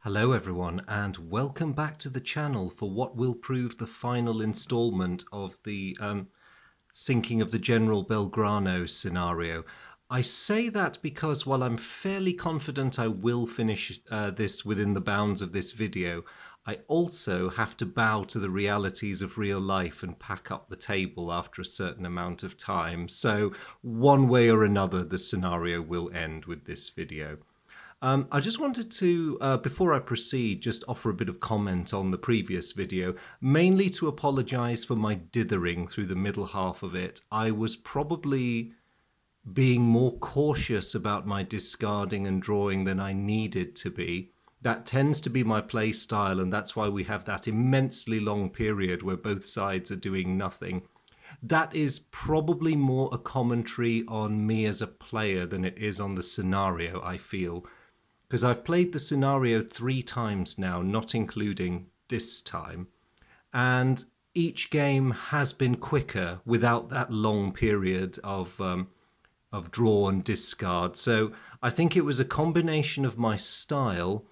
Hello everyone and welcome back to the channel for what will prove the final installment of the sinking of the General Belgrano scenario. I say that because while I'm fairly confident I will finish this within the bounds of this video, I also have to bow to the realities of real life and pack up the table after a certain amount of time. So one way or another the scenario will end with this video. I just wanted to, before I proceed, just offer a bit of comment on the previous video, mainly to apologise for my dithering through the middle half of it. I was probably being more cautious about my discarding and drawing than I needed to be. That tends to be my play style, and that's why we have that immensely long period where both sides are doing nothing. That is probably more a commentary on me as a player than it is on the scenario, I feel, because I've played the scenario 3 times now, not including this time, and each game has been quicker without that long period of draw and discard. So I think it was a combination of my style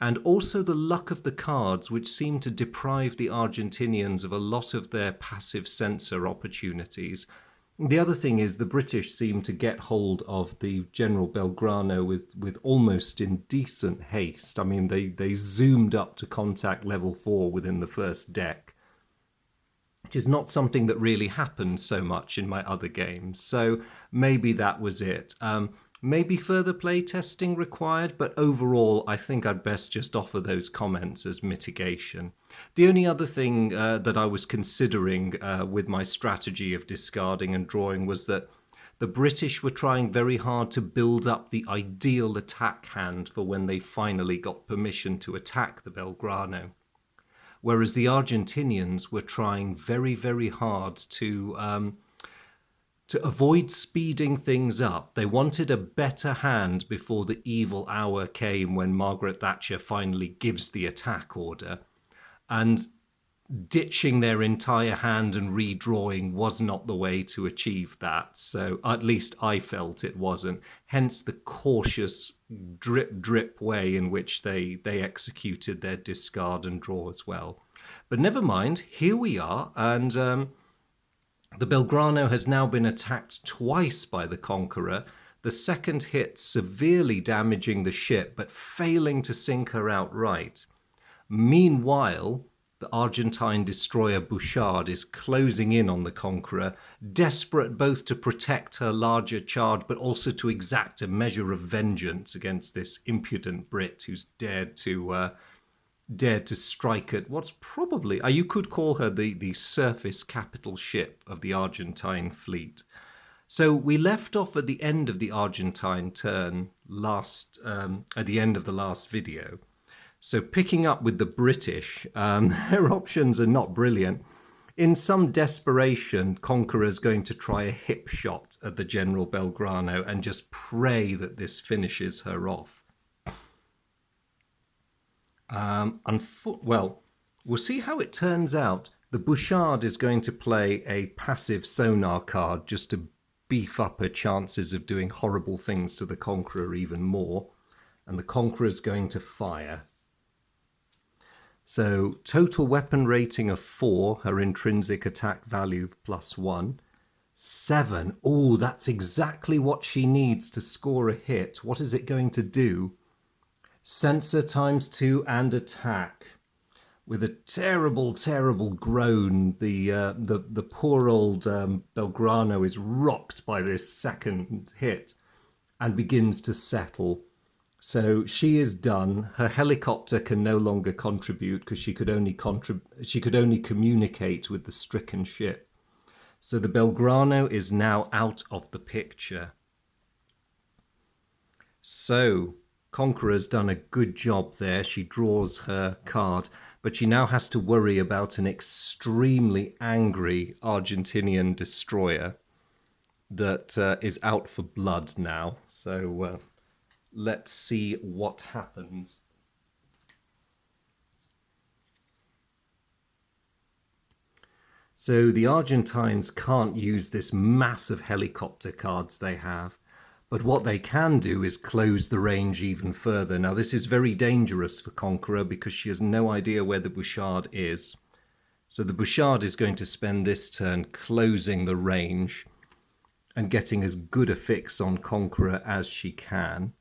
and also the luck of the cards, which seemed to deprive the Argentinians of a lot of their passive censor opportunities. The other thing is the British seem to get hold of the General Belgrano with almost indecent haste. I mean, they zoomed up to contact level 4 within the first deck, which is not something that really happens so much in my other games. So maybe that was it. Maybe further play testing required, but overall, I think I'd best just offer those comments as mitigation. The only other thing that I was considering with my strategy of discarding and drawing was that the British were trying very hard to build up the ideal attack hand for when they finally got permission to attack the Belgrano, whereas the Argentinians were trying very, very hard to avoid speeding things up. They wanted a better hand before the evil hour came when Margaret Thatcher finally gives the attack order. And ditching their entire hand and redrawing was not the way to achieve that. So at least I felt it wasn't. Hence the cautious drip drip way in which they executed their discard and draw as well. But never mind, here we are, and the Belgrano has now been attacked twice by the Conqueror, the second hit severely damaging the ship but failing to sink her outright. Meanwhile, the Argentine destroyer Bouchard is closing in on the Conqueror, desperate both to protect her larger charge but also to exact a measure of vengeance against this impudent Brit who's dared to strike at what's probably, you could call her the surface capital ship of the Argentine fleet. So we left off at the end of the Argentine turn at the end of the last video. So picking up with the British, their options are not brilliant. In some desperation, Conqueror's going to try a hip shot at the General Belgrano and just pray that this finishes her off. Well, we'll see how it turns out. The Bouchard is going to play a passive sonar card just to beef up her chances of doing horrible things to the Conqueror even more. And the Conqueror is going to fire. So total weapon rating of 4, her intrinsic attack value +1. 7. Oh, that's exactly what she needs to score a hit. What is it going to do? Sensor ×2 and attack. With a terrible, terrible groan, the poor old Belgrano is rocked by this second hit and begins to settle. So she is done. Her helicopter can no longer contribute because she could only communicate with the stricken ship. So the Belgrano is now out of the picture. So Conqueror's done a good job there. She draws her card, but she now has to worry about an extremely angry Argentinian destroyer that is out for blood now. So let's see what happens. So the Argentines can't use this massive helicopter cards they have, But what they can do is close the range even further. Now, this is very dangerous for Conqueror because she has no idea where the Bouchard is. So the Bouchard is going to spend this turn closing the range and getting as good a fix on Conqueror as she can.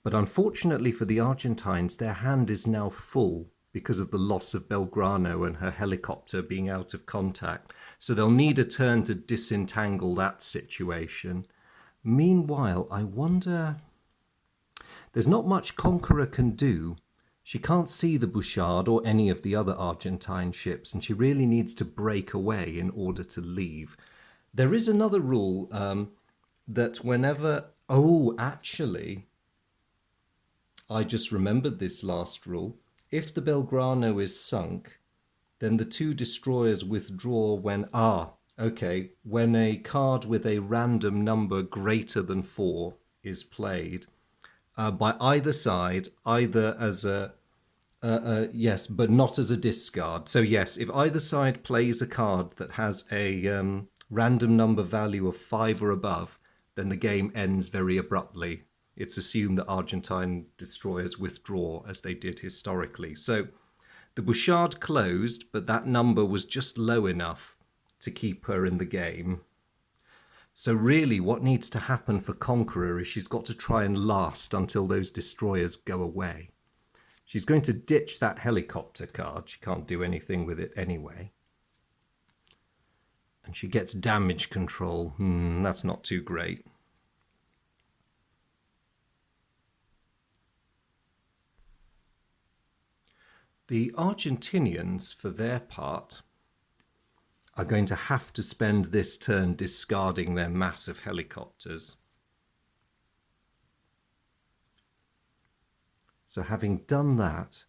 But unfortunately for the Argentines, their hand is now full because of the loss of Belgrano and her helicopter being out of contact. So they'll need a turn to disentangle that situation. Meanwhile, I wonder... There's not much Conqueror can do. She can't see the Bouchard or any of the other Argentine ships, and she really needs to break away in order to leave. There is another rule that whenever... Oh, actually, I just remembered this last rule. If the Belgrano is sunk, then the two destroyers withdraw when... Okay, when a card with a random number greater than 4 is played by either side, either as a... yes, but not as a discard. So yes, if either side plays a card that has a random number value of 5 or above, then the game ends very abruptly. It's assumed that Argentine destroyers withdraw as they did historically. So the Bouchard closed, but that number was just low enough to keep her in the game. So really what needs to happen for Conqueror is she's got to try and last until those destroyers go away. She's going to ditch that helicopter card. She can't do anything with it anyway. And she gets damage control. That's not too great. The Argentinians, for their part, are going to have to spend this turn discarding their massive helicopters. So having done that,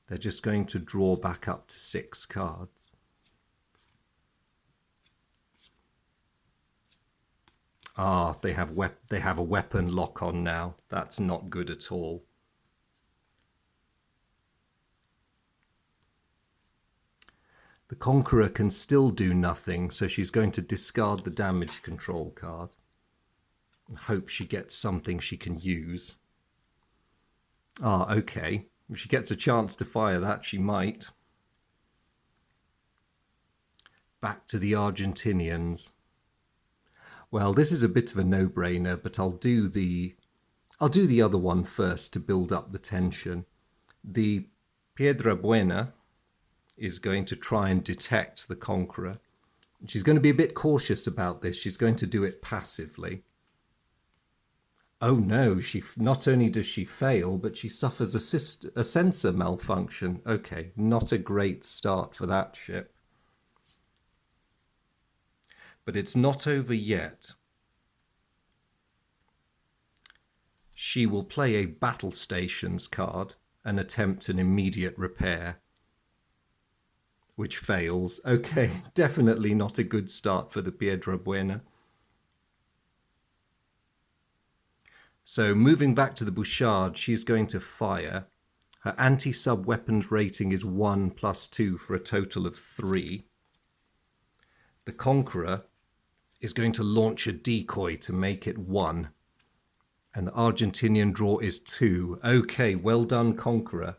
they're just going to draw back up to 6 cards. They have a weapon lock on now. That's not good at all. The Conqueror can still do nothing, so she's going to discard the damage control card and hope she gets something she can use. Okay. If she gets a chance to fire that, she might. Back to the Argentinians. Well, this is a bit of a no-brainer, but I'll do the other one first to build up the tension. The Piedra Buena is going to try and detect the Conqueror. She's going to be a bit cautious about this. She's going to do it passively. Oh no, not only does she fail, but she suffers a sensor malfunction. Okay, not a great start for that ship. But it's not over yet. She will play a battle stations card and attempt an immediate repair, which fails. Okay, definitely not a good start for the Piedra Buena. So moving back to the Bouchard, she's going to fire. Her anti-sub weapons rating is 1 + 2 for a total of 3. The Conqueror is going to launch a decoy to make it 1. And the Argentinian draw is 2. Okay, well done, Conqueror.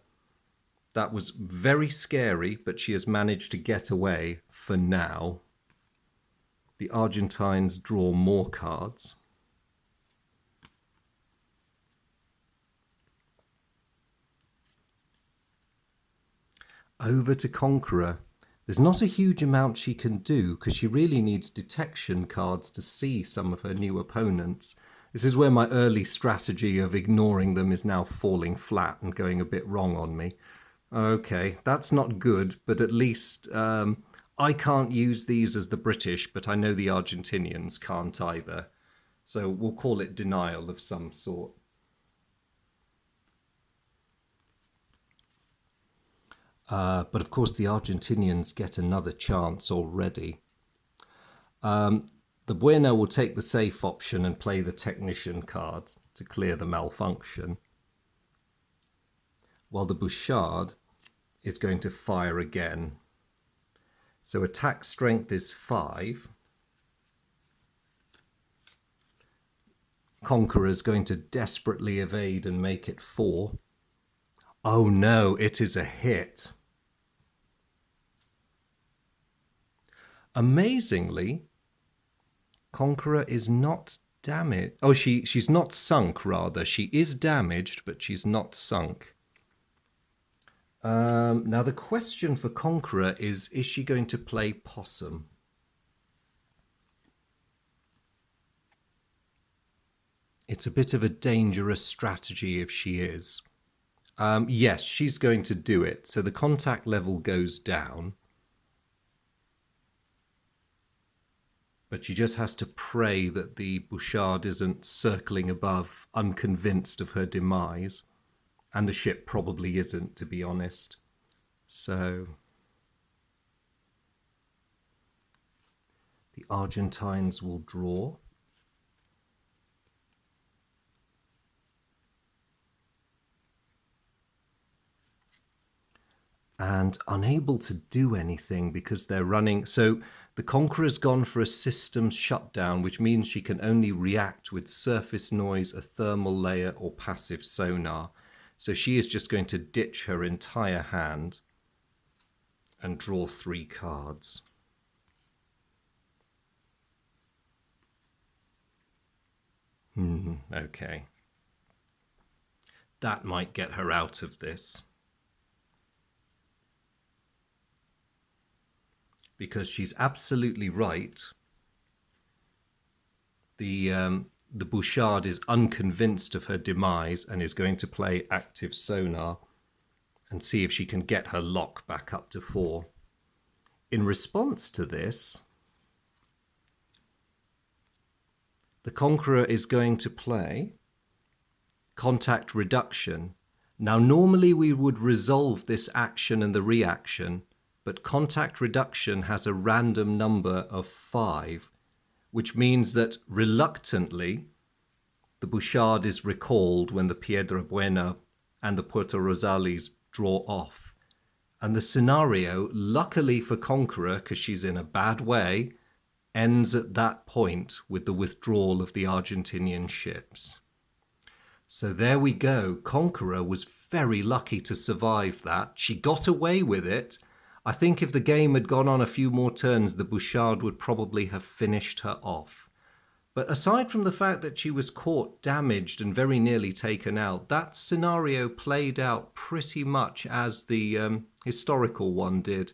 That was very scary, but she has managed to get away for now. The Argentines draw more cards. Over to Conqueror. There's not a huge amount she can do because she really needs detection cards to see some of her new opponents. This is where my early strategy of ignoring them is now falling flat and going a bit wrong on me. Okay, that's not good, but at least I can't use these as the British, but I know the Argentinians can't either. So we'll call it denial of some sort. But of course the Argentinians get another chance already. The Buena will take the safe option and play the technician card to clear the malfunction, while the Bouchard is going to fire again. So attack strength is 5. Conqueror's going to desperately evade and make it 4. Oh no, it is a hit. Amazingly, Conqueror is not damaged. Oh, she's not sunk, rather. She is damaged, but she's not sunk. Now, the question for Conqueror is she going to play possum? It's a bit of a dangerous strategy if she is. Yes, she's going to do it. So the contact level goes down. But she just has to pray that the Bouchard isn't circling above, unconvinced of her demise. And the ship probably isn't, to be honest. So the Argentines will draw. And unable to do anything because they're running. So the Conqueror's gone for a systems shutdown, which means she can only react with surface noise, a thermal layer, or passive sonar. So she is just going to ditch her entire hand and draw 3 cards. Okay. That might get her out of this. Because she's absolutely right. The Bouchard is unconvinced of her demise and is going to play active sonar and see if she can get her lock back up to 4. In response to this, the Conqueror is going to play contact reduction. Now, normally we would resolve this action and the reaction, but contact reduction has a random number of 5, which means that reluctantly the Bouchard is recalled when the Piedra Buena and the Puerto Rosales draw off. And the scenario, luckily for Conqueror, because she's in a bad way, ends at that point with the withdrawal of the Argentinian ships. So there we go. Conqueror was very lucky to survive that. She got away with it. I think if the game had gone on a few more turns, the Bouchard would probably have finished her off. But aside from the fact that she was caught, damaged, and very nearly taken out, that scenario played out pretty much as the historical one did.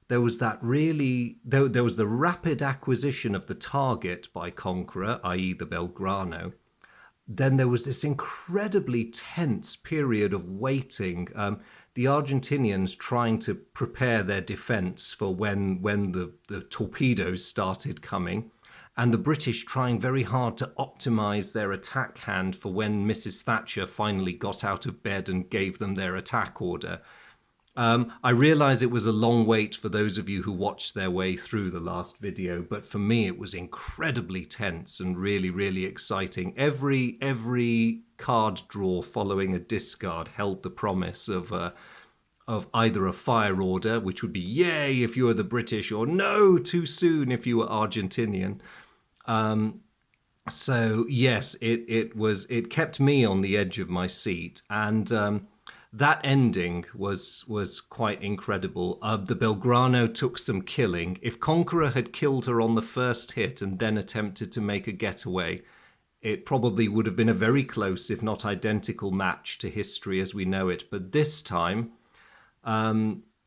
There was that there was the rapid acquisition of the target by Conqueror, i.e. the Belgrano. Then there was this incredibly tense period of waiting. The Argentinians trying to prepare their defense for when the torpedoes started coming, and the British trying very hard to optimize their attack hand for when Mrs. Thatcher finally got out of bed and gave them their attack order. I realize it was a long wait for those of you who watched their way through the last video, but for me it was incredibly tense and really, really exciting. Every card draw following a discard held the promise of either a fire order, which would be yay if you were the British, or no, too soon if you were Argentinian. So yes, it kept me on the edge of my seat, and that ending was quite incredible. The Belgrano took some killing. If Conqueror had killed her on the first hit and then attempted to make a getaway, it probably would have been a very close, if not identical, match to history as we know it. But this time,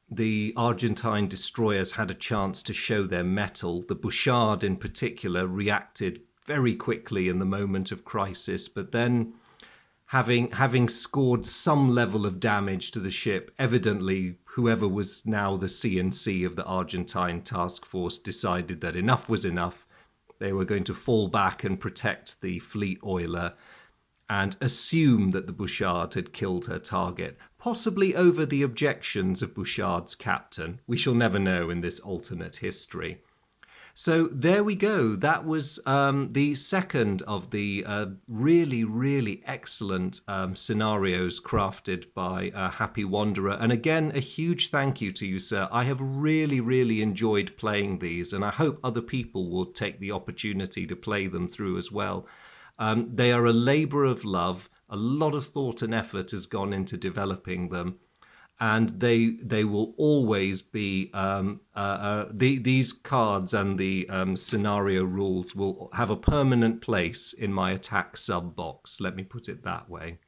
the Argentine destroyers had a chance to show their mettle. The Bouchard in particular reacted very quickly in the moment of crisis, but then having scored some level of damage to the ship, evidently whoever was now the CNC of the Argentine task force decided that enough was enough. They were going to fall back and protect the fleet oiler and assume that the Bouchard had killed her target, possibly over the objections of Bouchard's captain. We shall never know in this alternate history. So there we go. That was the second of the really, really excellent scenarios crafted by Happy Wanderer. And again, a huge thank you to you, sir. I have really, really enjoyed playing these, and I hope other people will take the opportunity to play them through as well. They are a labour of love. A lot of thought and effort has gone into developing them, and they will always be these cards and the scenario rules will have a permanent place in my attack sub box. Let me put it that way.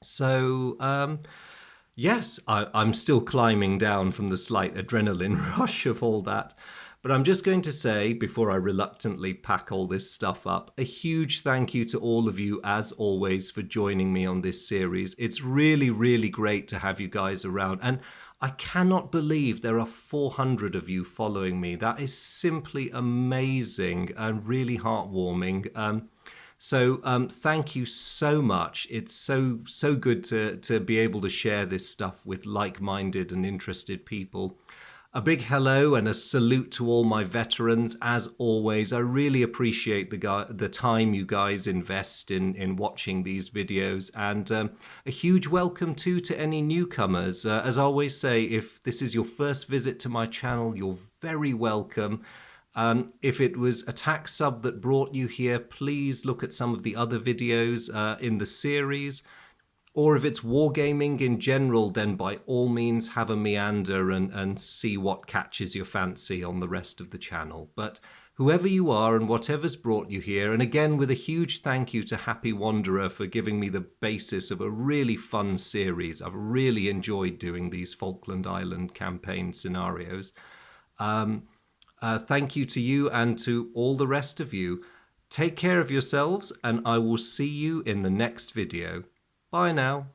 So yes, I'm still climbing down from the slight adrenaline rush of all that. But I'm just going to say, before I reluctantly pack all this stuff up, a huge thank you to all of you, as always, for joining me on this series. It's really, really great to have you guys around. And I cannot believe there are 400 of you following me. That is simply amazing and really heartwarming. Thank you so much. It's so good to be able to share this stuff with like-minded and interested people. A big hello and a salute to all my veterans. As always, I really appreciate the time you guys invest in watching these videos, and a huge welcome too to any newcomers. As I always say, if this is your first visit to my channel, you're very welcome. If it was Attack Sub that brought you here, please look at some of the other videos in the series. Or if it's wargaming in general, then by all means have a meander and see what catches your fancy on the rest of the channel. But whoever you are and whatever's brought you here, and again with a huge thank you to Happy Wanderer for giving me the basis of a really fun series. I've really enjoyed doing these Falkland Island campaign scenarios. Thank you to you and to all the rest of you. Take care of yourselves, and I will see you in the next video. Bye now.